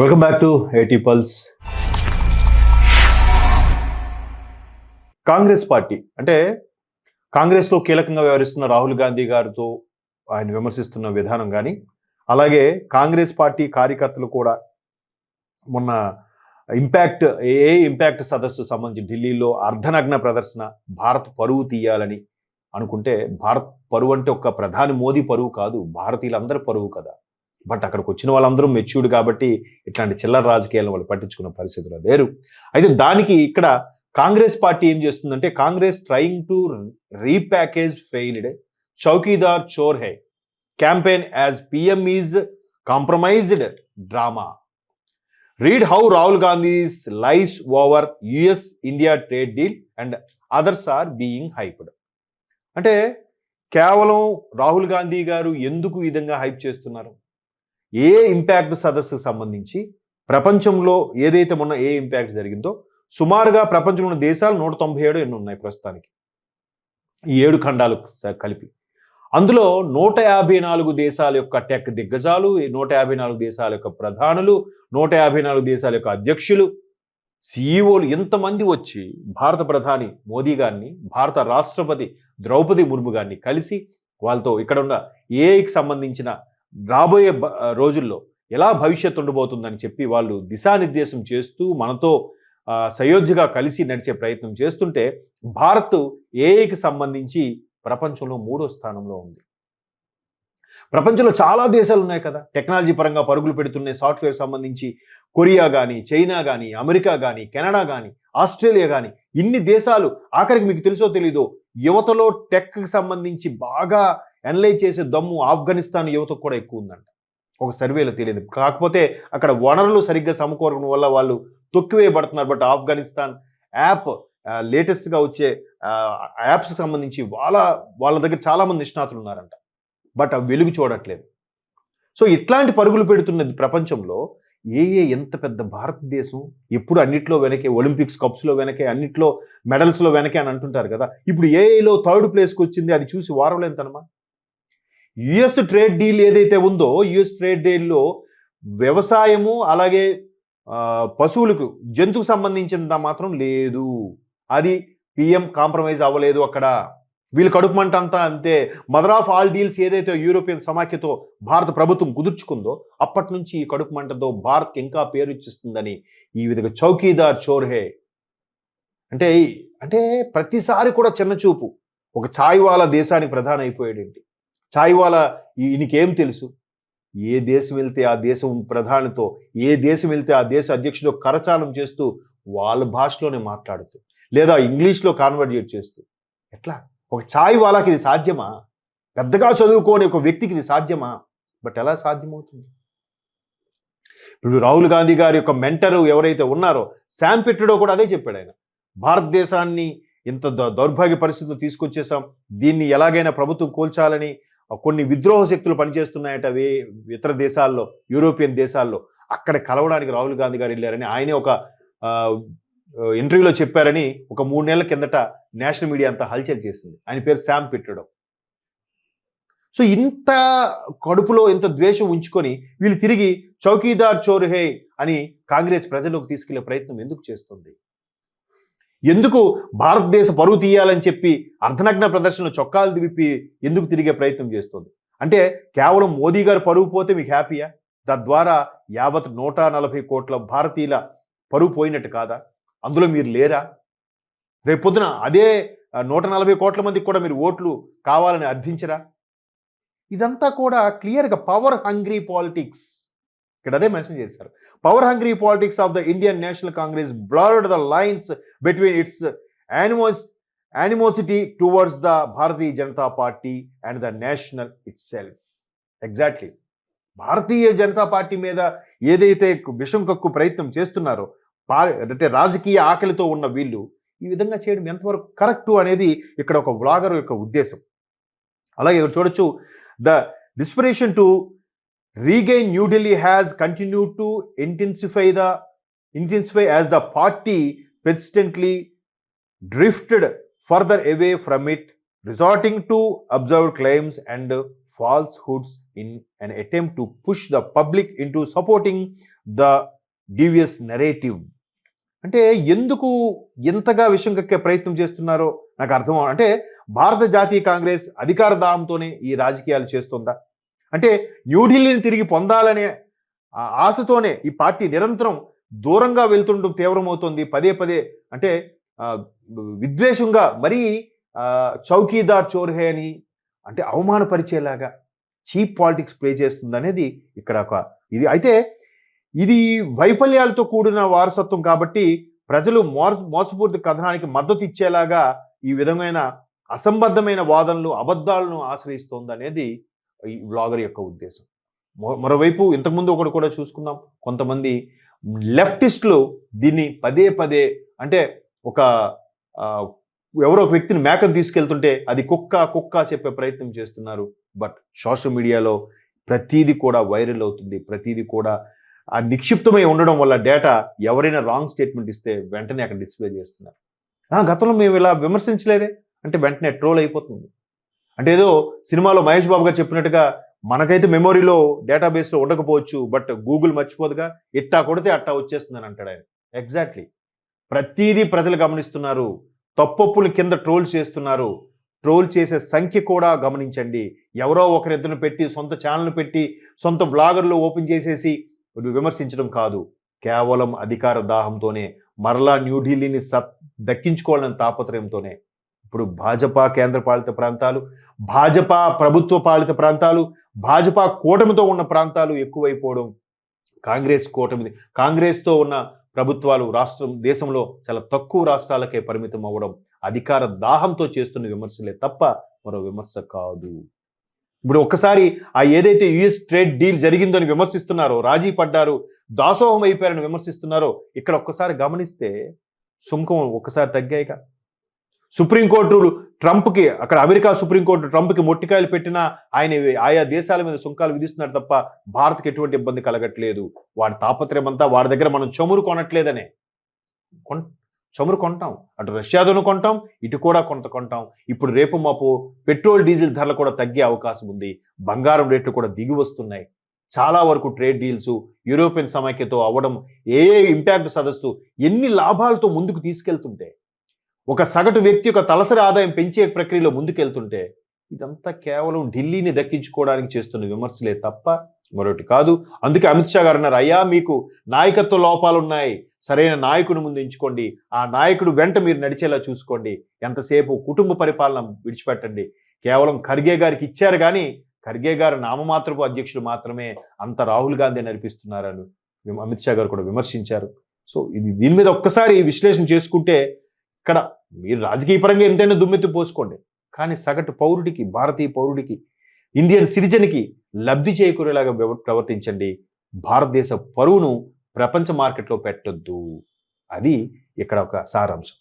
Welcome back to ఏటీ pulse. Congress party అంటే కాంగ్రెస్లో కీలకంగా వ్యవహరిస్తున్న రాహుల్ గాంధీ గారితో ఆయన విమర్శిస్తున్న విధానం కానీ, అలాగే కాంగ్రెస్ పార్టీ కార్యకర్తలు కూడా మొన్న ఇంపాక్ట్ సదస్సు సంబంధించి ఢిల్లీలో అర్ధనగ్న ప్రదర్శన, భారత్ పరువు తీయాలని అనుకుంటే, భారత్ పరువు అంటే ఒక్క ప్రధాని మోదీ పరువు కాదు, భారతీయులందరి పరువు కదా. బట్ అక్కడికి వచ్చిన వాళ్ళందరూ మెచ్యూర్డ్ కాబట్టి ఇట్లాంటి చిల్లర రాజకీయాలను వాళ్ళు పట్టించుకున్న పరిస్థితులు లేరు. అయితే దానికి ఇక్కడ కాంగ్రెస్ పార్టీ ఏం చేస్తుందంటే, Congress trying to repackage failed చౌకీదార్ చోర్ హై campaign as PM is compromised drama. Read how Rahul Gandhi's lies over US India trade deal and others are being hyped. అంటే కేవలం రాహుల్ గాంధీ గారు ఎందుకు ఈ విధంగా హైప్ చేస్తున్నారు? ఏ ఇంపాక్ట్ సదస్సుకు సంబంధించి ప్రపంచంలో ఏదైతే మొన్న ఏ ఇంపాక్ట్ జరిగిందో, సుమారుగా ప్రపంచంలో ఉన్న దేశాలు 197 ఎన్ని ఉన్నాయి ప్రస్తుతానికి, ఈ 7 ఖండాలు కలిపి. అందులో 154 దేశాల యొక్క టెక్ దిగ్గజాలు, 154 దేశాల యొక్క ప్రధానులు, 154 దేశాల యొక్క అధ్యక్షులు, సిఈఓలు ఎంతమంది వచ్చి భారత ప్రధాని మోదీ గారిని, భారత రాష్ట్రపతి ద్రౌపది ముర్ము గారిని కలిసి వాళ్ళతో ఇక్కడ ఉన్న ఏఐకి సంబంధించిన రాబోయే రోజుల్లో ఎలా భవిష్యత్తు ఉండబోతుందని చెప్పి వాళ్ళు దిశానిర్దేశం చేస్తూ మనతో సయోధ్యగా కలిసి నడిచే ప్రయత్నం చేస్తుంటే, భారత్ ఏఐకి సంబంధించి ప్రపంచంలో 3వ స్థానంలో ఉంది. ప్రపంచంలో చాలా దేశాలు ఉన్నాయి కదా టెక్నాలజీ పరంగా పరుగులు పెడుతున్నాయి. సాఫ్ట్వేర్ సంబంధించి కొరియా కానీ, చైనా కానీ, అమెరికా కానీ, కెనడా కానీ, ఆస్ట్రేలియా కానీ, ఇన్ని దేశాలు. ఆఖరికి మీకు తెలుసో తెలీదో, యువతలో టెక్కి సంబంధించి బాగా అనలైజ్ చేసే దమ్ము ఆఫ్ఘనిస్తాన్ యువతకు కూడా ఎక్కువ ఉందంట, ఒక సర్వేలో తెలియదు. కాకపోతే అక్కడ వనరులు సరిగ్గా సమకూరడం వల్ల వాళ్ళు తొక్కివేయబడుతున్నారు. బట్ ఆఫ్ఘనిస్తాన్ యాప్ లేటెస్ట్గా వచ్చే యాప్స్కి సంబంధించి వాళ్ళ దగ్గర చాలామంది నిష్ణాతులు ఉన్నారంట. బట్ అవి వెలుగు చూడట్లేదు. సో ఇట్లాంటి పరుగులు పెడుతున్నది ప్రపంచంలో. ఎంత పెద్ద భారతదేశం ఎప్పుడు అన్నిట్లో వెనకే, ఒలింపిక్స్ కప్స్లో వెనకే, అన్నిట్లో మెడల్స్లో వెనకే అని అంటుంటారు కదా. ఇప్పుడు ఏఐలో 3rd ప్లేస్కి వచ్చింది. అది చూసి వారలేంతనమా? యుఎస్ ట్రేడ్ డీల్ ఏదైతే ఉందో, యుఎస్ ట్రేడ్ డీల్లో వ్యవసాయము అలాగే పశువులకు, జంతువుకు సంబంధించినంత మాత్రం లేదు. అది పిఎం కాంప్రమైజ్ అవ్వలేదు అక్కడ. వీళ్ళు కడుపు మంట అంతా అంతే. మదర్ ఆఫ్ ఆల్ డీల్స్ ఏదైతే యూరోపియన్ సమాఖ్యతో భారత ప్రభుత్వం కుదుర్చుకుందో, అప్పటి నుంచి ఈ కడుపు మంటతో భారత్కి ఇంకా పేరు ఇచ్చిస్తుందని ఈ విధంగా చౌకీదార్ చోర్ హే అంటే అంటే ప్రతిసారి కూడా చిన్న చూపు. ఒక ఛాయ్వాలా దేశానికి ప్రధాని అయిపోయాడేంటి? ఛాయ్వాలా ఈయనకేం తెలుసు? ఏ దేశం వెళ్తే ఆ దేశం ప్రధానితో, ఏ దేశం వెళ్తే ఆ దేశ అధ్యక్షుడితో కరచాలం చేస్తూ, వాళ్ళ భాషలోనే మాట్లాడుతూ, లేదా ఇంగ్లీష్లో కాన్వర్జేట్ చేస్తూ. ఎట్లా? ఒక ఛాయ్ వాళ్ళకి ఇది సాధ్యమా? పెద్దగా చదువుకోని ఒక వ్యక్తికి ఇది సాధ్యమా? బట్ ఎలా సాధ్యమవుతుంది? ఇప్పుడు రాహుల్ గాంధీ గారి యొక్క మెంటరు ఎవరైతే ఉన్నారో, శామ్ పిట్రూడో కూడా అదే చెప్పాడు. ఆయన భారతదేశాన్ని ఇంత దౌర్భాగ్య పరిస్థితులు తీసుకొచ్చేసాం, దీన్ని ఎలాగైనా ప్రభుత్వం కూల్చాలని కొన్ని విద్రోహ శక్తులు పనిచేస్తున్నాయట ఇతర దేశాల్లో, యూరోపియన్ దేశాల్లో. అక్కడ కలవడానికి రాహుల్ గాంధీ గారు వెళ్ళారని ఆయనే ఒక ఇంటర్వ్యూలో చెప్పారని ఒక 3 నెలల కిందట నేషనల్ మీడియా అంతా హల్చల్ చేసింది. ఆయన పేరు శామ్ పిట్రూడో. సో ఇంత కడుపులో ఇంత ద్వేషం ఉంచుకొని వీళ్ళు తిరిగి చౌకీదార్ చోర్ హే అని కాంగ్రెస్ ప్రజల్లోకి తీసుకెళ్లే ప్రయత్నం ఎందుకు చేస్తుంది? ఎందుకు భారతదేశ పరువు తీయాలని చెప్పి అర్ధనగ్న ప్రదర్శనలో చొక్కాలు విప్పి ఎందుకు తిరిగే ప్రయత్నం చేస్తుంది? అంటే కేవలం మోదీ గారు పరువు పోతే మీకు హ్యాపీయా? తద్వారా యావత్ 140 కోట్ల భారతీయుల పరువు పోయినట్టు కాదా? అందులో మీరు లేరా? రేపొద్దున అదే 140 కోట్ల మందికి కూడా మీరు ఓట్లు కావాలని అర్థించరా? ఇదంతా కూడా క్లియర్గా పవర్ హంగ్రీ పాలిటిక్స్. ఇక్కడ అదే మెన్షన్ చేశారు. Power hungry politics of the Indian national Congress blurred the lines between it's animosity towards the Bharatiya Janata party and the national it self. Exactly Bharatiya Janata party మీద ఏదైతే విషం కక్కు ప్రయత్నం చేస్తున్నారో, అంటే రాజకీయ ఆకలితో ఉన్న వీళ్ళు ఈ విధంగా చేయడం ఎంతవరకు కరెక్టు అనేది ఇక్కడ ఒక బ్లాగర్ యొక్క ఉద్దేశం. అలాగే ఇక్కడ చూడొచ్చు, the desperation to regain New Delhi has continued to intensify as the party persistently drifted further away from it, resorting to absurd claims and falsehoods in an attempt to push the public into supporting the devious narrative. అంటే ఎందుకు ఇంతగా విషయం కక్కే ప్రయత్నం చేస్తున్నారో నాకు అర్థం అంటే భారత జాతీయ కాంగ్రెస్ అధికార దాహంతోనే ఈ రాజకీయాలు చేస్తుందా? అంటే న్యూఢిల్లీని తిరిగి పొందాలనే ఆశతోనే ఈ పార్టీ నిరంతరం దూరంగా వెళ్తుండడం తీవ్రమవుతుంది. పదే పదే అంటే విద్వేషంగా మరీ చౌకీదార్ చోర్హే అని అంటే అవమానపరిచేలాగా చీప్ పాలిటిక్స్ ప్లే చేస్తుంది అనేది ఇక్కడ ఒక ఇది. అయితే ఇది వైఫల్యాలతో కూడిన వారసత్వం కాబట్టి ప్రజలు మోసపూరిత కథనానికి మద్దతు ఇచ్చేలాగా ఈ విధమైన అసంబద్ధమైన వాదనలు అబద్ధాలను ఆశ్రయిస్తోంది అనేది ఈ వ్లాగర్ యొక్క ఉద్దేశం. మరోవైపు ఇంతకుముందు ఒకటి కూడా చూసుకుందాం, కొంతమంది లెఫ్టిస్టులు దీన్ని పదే పదే అంటే ఒక ఎవరో ఒక వ్యక్తిని మేకను తీసుకెళ్తుంటే అది కుక్క చెప్పే ప్రయత్నం చేస్తున్నారు. బట్ సోషల్ మీడియాలో ప్రతీది కూడా వైరల్ అవుతుంది, ప్రతీది కూడా ఆ నిక్షిప్తమై ఉండడం వల్ల డేటా ఎవరైనా రాంగ్ స్టేట్మెంట్ ఇస్తే వెంటనే అక్కడ డిస్ప్లే చేస్తున్నారు. గతంలో మేము ఇలా విమర్శించలేదే అంటే వెంటనే ట్రోల్ అయిపోతుంది. అంటే ఏదో సినిమాలో మహేష్ బాబు గారు చెప్పినట్టుగా మనకైతే మెమొరీలో డేటాబేస్లో ఉండకపోవచ్చు, బట్ గూగుల్ మర్చిపోదుగా, ఇట్టా కొడితే అట్టా వచ్చేస్తుందని అంటాడు ఆయన. ఎగ్జాక్ట్లీ ప్రతీదీ ప్రజలు గమనిస్తున్నారు. తప్పొప్పులు కింద ట్రోల్ చేస్తున్నారు. ట్రోల్ చేసే సంఖ్య కూడా గమనించండి. ఎవరో ఒకరిద్దరిని పెట్టి సొంత ఛానల్ పెట్టి సొంత బ్లాగర్లు ఓపెన్ చేసేసి విమర్శించడం కాదు, కేవలం అధికార దాహంతోనే మరలా న్యూఢిల్లీని దక్కించుకోవాలనే తాపత్రయంతోనే ఇప్పుడు భాజపా కేంద్ర పాలిత ప్రాంతాలు, భాజపా ప్రభుత్వ పాలిత ప్రాంతాలు, భాజపా కూటమితో ఉన్న ప్రాంతాలు ఎక్కువైపోవడం, కాంగ్రెస్తో ఉన్న ప్రభుత్వాలు దేశంలో చాలా తక్కువ రాష్ట్రాలకే పరిమితం అవ్వడం అధికార దాహంతో చేస్తున్న విమర్శలే తప్ప మరో విమర్శ కాదు. ఇప్పుడు ఒక్కసారి ఏదైతే యుఎస్ ట్రేడ్ డీల్ జరిగిందో అని విమర్శిస్తున్నారో, రాజీ పడ్డారు, దాసోహం అయిపోయారని విమర్శిస్తున్నారో, ఇక్కడ ఒక్కసారి గమనిస్తే సుంకం ఒక్కసారి తగ్గాయిగా. సుప్రీంకోర్టు ట్రంప్కి అక్కడ అమెరికా సుప్రీంకోర్టు ట్రంప్కి మొట్టికాయలు పెట్టినా ఆయన ఆయా దేశాల మీద సుంకాలు విధిస్తున్నారు తప్ప భారత్కి ఎటువంటి ఇబ్బంది కలగట్లేదు. వాడి తాపత్రయం అంతా వాడి దగ్గర మనం చమురు కొనట్లేదనే. చమురు కొంటాం, అటు రష్యాతోనూ కొంటాం, ఇటు కూడా కొంటాం. ఇప్పుడు రేపు మాపు పెట్రోల్ డీజిల్ ధరలు కూడా తగ్గే అవకాశం ఉంది. బంగారం రేట్లు కూడా దిగి వస్తున్నాయి. చాలా వరకు ట్రేడ్ డీల్స్ యూరోపియన్ సమైక్యతో అవ్వడం, ఇంపాక్ట్ సదస్సు ఎన్ని లాభాలతో ముందుకు తీసుకెళ్తుంటే, ఒక సగటు వ్యక్తి యొక్క తలసరి ఆదాయం పెంచే ప్రక్రియలో ముందుకెళ్తుంటే, ఇదంతా కేవలం ఢిల్లీని దక్కించుకోవడానికి చేస్తున్న విమర్శలే తప్ప మరొకటి కాదు. అందుకే అమిత్ షా గారు అన్నారు, అయ్యా మీకు నాయకత్వ లోపాలు ఉన్నాయి, సరైన నాయకుని ముందు ఎంచుకోండి, ఆ నాయకుడు వెంట మీరు నడిచేలా చూసుకోండి, ఎంతసేపు కుటుంబ పరిపాలన విడిచిపెట్టండి. కేవలం ఖర్గే గారికి ఇచ్చారు కానీ ఖర్గే గారు నామమాత్రపు అధ్యక్షుడు మాత్రమే, అంత రాహుల్ గాంధీ నడిపిస్తున్నారని అమిత్ షా గారు కూడా విమర్శించారు. సో దీని మీద ఒక్కసారి విశ్లేషణ చేసుకుంటే ఇక్కడ మీరు రాజకీయ పరంగా ఎంతైనా దుమ్మెత్తి పోసుకోండి, కానీ సగటు పౌరుడికి, భారతీయ పౌరుడికి, ఇండియన్ సిటిజన్కి లబ్ధి చేకూరేలాగా ప్రవర్తించండి. భారతదేశ పరువును ప్రపంచ మార్కెట్లో పెట్టొద్దు. అది ఇక్కడ ఒక సారాంశం.